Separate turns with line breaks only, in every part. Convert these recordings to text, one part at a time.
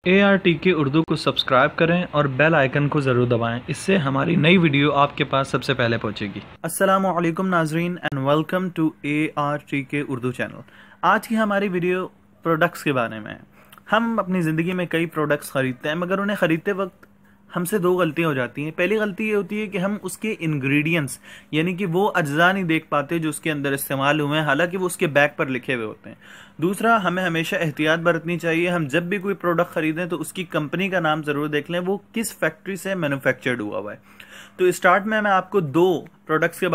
ARTK Urdu को subscribe करें और बेल आइकन को ज़रूर दबाएं। इससे हमारी नई वीडियो आपके पास सबसे पहले पहुंचेगी।
अस्सलामु अलैकुम नाजरीन and welcome to ARTK Urdu channel. आज की हमारी वीडियो प्रोडक्ट्स के बारे में है। हम अपनी ज़िंदगी में कई प्रोडक्ट्स ख़रीदते हैं, मगर उन्हें ख़रीदते वक्त हमसे दो गलतियां हो जाती हैं। पहली गलती ये होती है कि हम उसके इंग्रेडिएंट्स यानी कि वो अज्जा नहीं देख पाते जो उसके अंदर इस्तेमाल हुए हैं, हालांकि वो उसके बैग पर लिखे हुए होते हैं। दूसरा, हमें हमेशा एहतियात बरतनी चाहिए। हम जब भी कोई प्रोडक्ट खरीदें तो उसकी कंपनी का नाम ज़रूर देख लें, वो किस फैक्ट्री से मैन्युफैक्चर्ड हुआ है। तो स्टार्ट में मैं आपको दो प्रोडक्ट्स के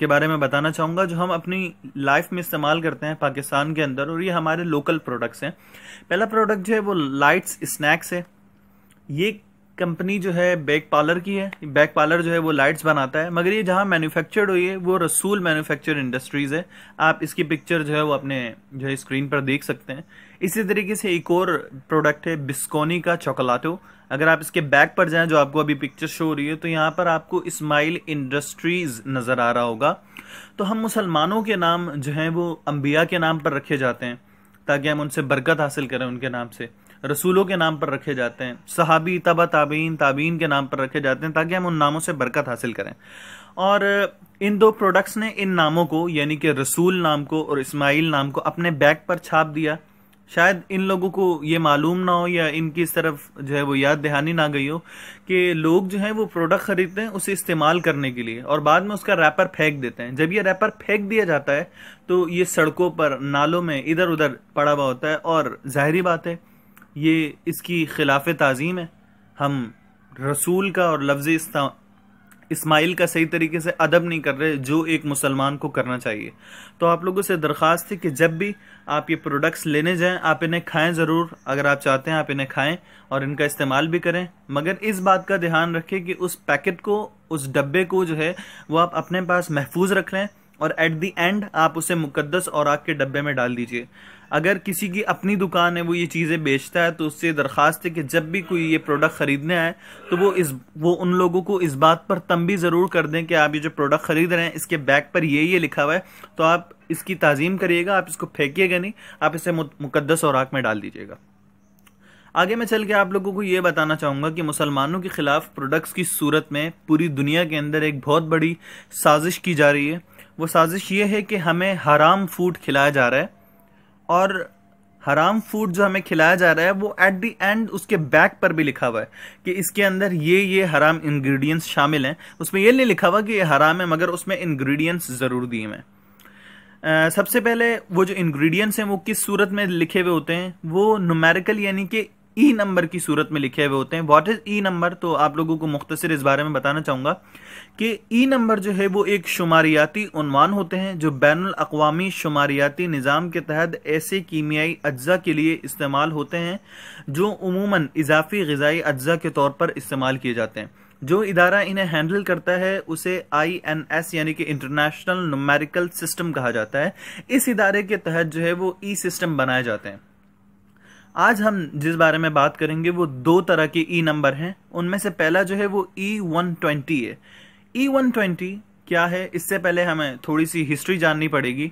बारे में बताना चाहूँगा जो हम अपनी लाइफ में इस्तेमाल करते हैं पाकिस्तान के अंदर, और ये हमारे लोकल प्रोडक्ट्स हैं। पहला प्रोडक्ट जो है वो लाइट्स स्नैक्स है। ये कंपनी जो है बैग पार्लर की है। बैग पार्लर जो है वो लाइट्स बनाता है, मगर ये जहाँ मैन्युफैक्चर्ड हुई है वो रसूल मैन्युफैक्चर इंडस्ट्रीज है। आप इसकी पिक्चर जो है वो अपने जो है स्क्रीन पर देख सकते हैं। इसी तरीके से एक और प्रोडक्ट है बिस्कोनी का चॉकलाटो। अगर आप इसके बैग पर जाएं, जो आपको अभी पिक्चर शो हो रही है, तो यहाँ पर आपको इस्माइल इंडस्ट्रीज नजर आ रहा होगा। तो हम मुसलमानों के नाम जो है वो अंबिया के नाम पर रखे जाते हैं ताकि हम उनसे बरकत हासिल करें। उनके नाम से रसूलों के नाम पर रखे जाते हैं। सहाबी, तबा ताबीन, ताबीन के नाम पर रखे जाते हैं ताकि हम उन नामों से बरकत हासिल करें। और इन दो प्रोडक्ट्स ने इन नामों को यानी कि रसूल नाम को और इस्माइल नाम को अपने बैग पर छाप दिया। शायद इन लोगों को ये मालूम ना हो या इनकी इस तरफ जो है वो याद दहानी ना गई हो कि लोग जो है वो प्रोडक्ट खरीदते हैं उसे इस्तेमाल करने के लिए और बाद में उसका रैपर फेंक देते हैं। जब ये रैपर फेंक दिया जाता है तो ये सड़कों पर, नालों में इधर उधर पड़ा हुआ होता है, और जाहिर बात है ये इसकी खिलाफ ताज़ीम है। हम रसूल का और लफ्ज़ इस्माइल का सही तरीके से अदब नहीं कर रहे, जो एक मुसलमान को करना चाहिए। तो आप लोगों से दरख्वास्त है कि जब भी आप ये प्रोडक्ट्स लेने जाएं, आप इन्हें खाएं ज़रूर। अगर आप चाहते हैं आप इन्हें खाएं और इनका इस्तेमाल भी करें, मगर इस बात का ध्यान रखें कि उस पैकेट को, उस डब्बे को जो है वो आप अपने पास महफूज रख लें और एट दी एंड आप उसे मुकद्दस औराक के डब्बे में डाल दीजिए। अगर किसी की अपनी दुकान है, वो ये चीज़ें बेचता है, तो उससे दरख्वास्त है कि जब भी कोई ये प्रोडक्ट खरीदने आए तो वो उन लोगों को इस बात पर तंबीह ज़रूर कर दें कि आप ये जो प्रोडक्ट खरीद रहे हैं इसके बैग पर ये लिखा हुआ है, तो आप इसकी ताज़ीम करिएगा, आप इसको फेंकिएगा नहीं, आप इसे मुकद्दस औराक में डाल दीजिएगा। आगे मैं चल के आप लोगों को ये बताना चाहूँगा कि मुसलमानों के खिलाफ प्रोडक्ट्स की सूरत में पूरी दुनिया के अंदर एक बहुत बड़ी साजिश की जा रही है। वो साजिश ये है कि हमें हराम फूड खिलाया जा रहा है, और हराम फूड जो हमें खिलाया जा रहा है वो एट दी एंड उसके बैग पर भी लिखा हुआ है कि इसके अंदर ये हराम इंग्रेडिएंट्स शामिल हैं। उसमें ये नहीं लिखा हुआ कि ये हराम है, मगर उसमें इंग्रेडिएंट्स ज़रूर दिए हैं। सबसे पहले वो जो इंग्रेडिएंट्स हैं वो किस सूरत में लिखे हुए होते हैं, वो न्यूमेरिकल यानी कि ई नंबर की सूरत में लिखे हुए होते हैं। व्हाट इज ई नंबर, तो आप लोगों को मुख्तसर इस बारे में बताना चाहूँगा कि ई नंबर जो है वो एक शुमारियाती उन्वान होते हैं जो बैनुल अक़वामी शुमारियाती निज़ाम के तहत ऐसे कीमियाई अज्जा के लिए इस्तेमाल होते हैं जो उमूमन इजाफी ग़िज़ाई अज्जा के तौर पर इस्तेमाल किए जाते हैं। जो इदारा इन्हें हैंडल करता है उसे INS यानी कि इंटरनेशनल न्यूमेरिकल सिस्टम कहा जाता है। इस इदारे के तहत जो है वो ई सिस्टम बनाए जाते हैं। आज हम जिस बारे में बात करेंगे वो दो तरह के ई नंबर हैं। उनमें से पहला जो है वो E120 है। E120 क्या है, इससे पहले हमें थोड़ी सी हिस्ट्री जाननी पड़ेगी।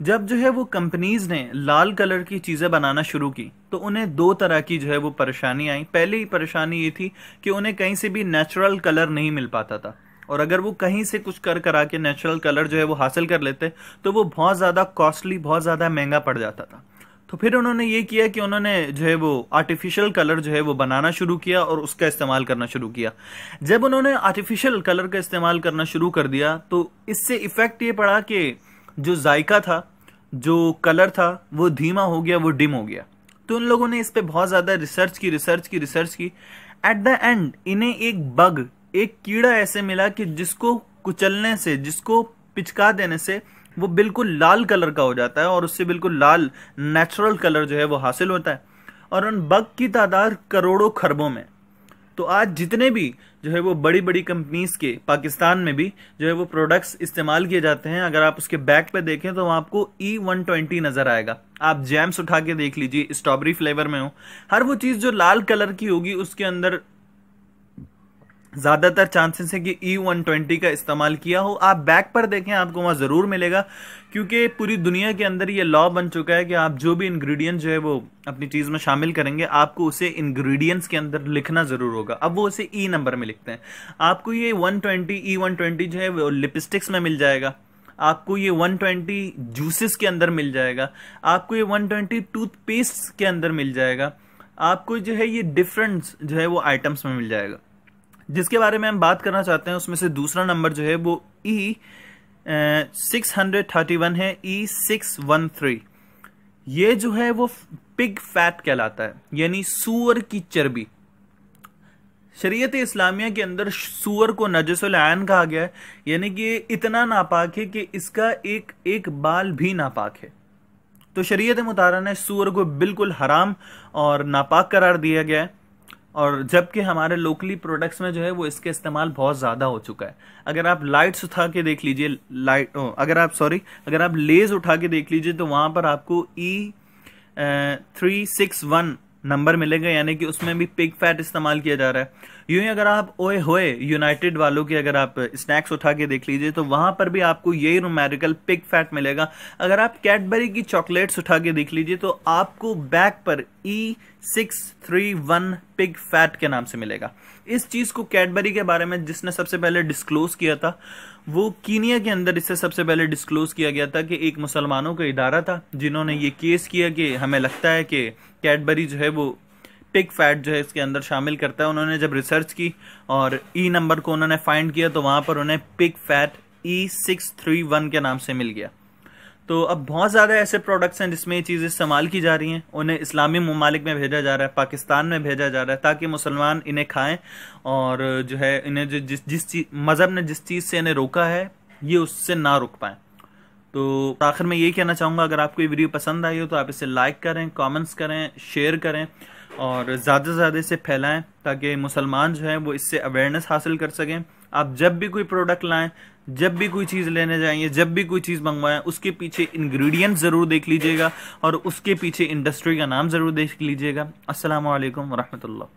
जब जो है वो कंपनीज ने लाल कलर की चीज़ें बनाना शुरू की तो उन्हें दो तरह की जो है वो परेशानी आई। पहली परेशानी ये थी कि उन्हें कहीं से भी नेचुरल कलर नहीं मिल पाता था, और अगर वो कहीं से कुछ करा के नेचुरल कलर जो है वो हासिल कर लेते तो वो बहुत ज़्यादा कॉस्टली, बहुत ज़्यादा महंगा पड़ जाता था। तो फिर उन्होंने ये किया कि उन्होंने जो है वो आर्टिफिशियल कलर जो है वो बनाना शुरू किया और उसका इस्तेमाल करना शुरू किया। जब उन्होंने आर्टिफिशियल कलर का इस्तेमाल करना शुरू कर दिया तो इससे इफेक्ट ये पड़ा कि जो जायका था, जो कलर था, वो धीमा हो गया, वो डिम हो गया। तो उन लोगों ने इस पर बहुत ज़्यादा रिसर्च की। एट द एंड इन्हें एक कीड़ा ऐसे मिला कि जिसको कुचलने से, जिसको पिचका देने से वो बिल्कुल लाल कलर का हो जाता है और उससे बिल्कुल लाल नेचुरल कलर जो है वो हासिल होता है, और उन बग की तादाद करोड़ों खरबों में। तो आज जितने भी जो है वो बड़ी बड़ी कंपनीज के पाकिस्तान में भी जो है वो प्रोडक्ट्स इस्तेमाल किए जाते हैं, अगर आप उसके बैग पे देखें तो आपको E120 नजर आएगा। आप जैम्स उठा के देख लीजिए, स्ट्रॉबेरी फ्लेवर में हो, हर वो चीज़ जो लाल कलर की होगी उसके अंदर ज़्यादातर चांसेस है कि E120 का इस्तेमाल किया हो। आप बैक पर देखें, आपको वहाँ ज़रूर मिलेगा, क्योंकि पूरी दुनिया के अंदर ये लॉ बन चुका है कि आप जो भी इंग्रेडिएंट जो है वो अपनी चीज़ में शामिल करेंगे, आपको उसे इंग्रेडिएंट्स के अंदर लिखना ज़रूर होगा। अब वो उसे E नंबर में लिखते हैं। आपको ये 120 E120 जो है वो लिपस्टिक्स में मिल जाएगा, आपको ये 120 जूसेस के अंदर मिल जाएगा, आपको ये 120 टूथपेस्ट के अंदर मिल जाएगा, आपको जो है ये डिफरेंट जो है वो आइटम्स में मिल जाएगा। जिसके बारे में हम बात करना चाहते हैं उसमें से दूसरा नंबर जो है वो E631 है, E613। ये जो है वो पिग फैट कहलाता है, यानी सूअर की चर्बी। शरीयत इस्लामिया के अंदर सूअर को नजसुल ऐन कहा गया है, यानी कि इतना नापाक है कि इसका एक एक बाल भी नापाक है। तो शरीयत मुतारा ने सूअर को बिल्कुल हराम और नापाक करार दिया गया है, और जबकि हमारे लोकली प्रोडक्ट्स में जो है वो इसका इस्तेमाल बहुत ज़्यादा हो चुका है। अगर आप लाइट्स उठा के देख लीजिए, अगर आप लेज उठा के देख लीजिए तो वहाँ पर आपको E361 नंबर मिलेगा, यानी कि उसमें भी पिग फैट इस्तेमाल किया जा रहा है। यूं ही अगर आप ओए होए यूनाइटेड वालों के अगर आप स्नैक्स उठा के देख लीजिए तो वहां पर भी आपको यही न्यूमेरिकल पिग फैट मिलेगा। अगर आप कैडबरी की चॉकलेट्स उठा के देख लीजिए तो आपको बैक पर E631 पिग फैट के नाम से मिलेगा। इस चीज को कैडबरी के बारे में जिसने सबसे पहले डिस्क्लोज किया था वो कीनिया के अंदर इससे सबसे पहले डिस्क्लोज किया गया था कि एक मुसलमानों का इदारा था जिन्होंने ये केस किया कि हमें लगता है कि कैडबरी जो है वो पिग फैट जो है इसके अंदर शामिल करता है। उन्होंने जब रिसर्च की और ई नंबर को उन्होंने फाइंड किया तो वहां पर उन्हें पिग फैट E631 के नाम से मिल गया। तो अब बहुत ज़्यादा ऐसे प्रोडक्ट्स हैं जिसमें ये चीज़ें इस्तेमाल की जा रही हैं, उन्हें इस्लामी ममालिक में भेजा जा रहा है, पाकिस्तान में भेजा जा रहा है, ताकि मुसलमान इन्हें खाएं और जो है इन्हें जो जिस चीज़ मज़हब ने जिस चीज़ से इन्हें रोका है ये उससे ना रुक पाएँ। तो आखिर में यही कहना चाहूँगा, अगर आपको ये वीडियो पसंद आई हो तो आप इसे लाइक करें, कमेंट्स करें, शेयर करें और ज़्यादा से ज़्यादा इसे फैलाएं ताकि मुसलमान जो है वो इससे अवेयरनेस हासिल कर सकें। आप जब भी कोई प्रोडक्ट लाएं, जब भी कोई चीज़ लेने जाएंगे, जब भी कोई चीज़ मंगवाएं, उसके पीछे इंग्रेडिएंट्स ज़रूर देख लीजिएगा और उसके पीछे इंडस्ट्री का नाम ज़रूर देख लीजिएगा। अस्सलामु अलैकुम वरहमतुल्लाह।